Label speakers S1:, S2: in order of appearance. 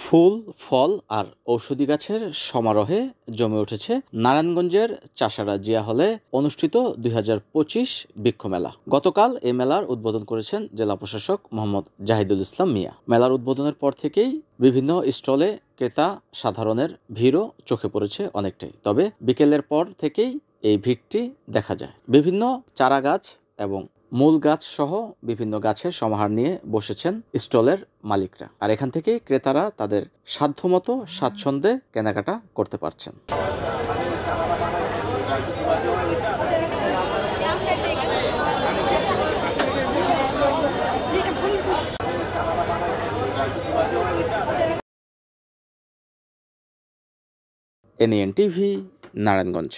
S1: ফুল, ফল আর ঔষধি গাছের সমারোহে জমে উঠেছে নারায়ণগঞ্জের চাষাঢ়া জিয়া হলে অনুষ্ঠিত ২০২৫ বৃক্ষ মেলা। গতকাল এই মেলার উদ্বোধন করেছেন জেলা প্রশাসক মোহাম্মদ জাহিদুল ইসলাম মিয়া। মেলার উদ্বোধনের পর থেকেই বিভিন্ন স্টলে ক্রেতা সাধারণের ভিড়ও চোখে পড়েছে অনেকটাই। তবে বিকেলের পর থেকেই এই ভিড়টি দেখা যায়। বিভিন্ন চারা গাছ এবং মূল গাছ সহ বিভিন্ন গাছের সমাহার নিয়ে বসেছেন স্টলের মালিকরা, আর এখান থেকে ক্রেতারা তাদের সাধ্যমতো স্বাচ্ছন্দ্যে কেনাকাটা করতে পারছেন। NEN TV, Narayanganj.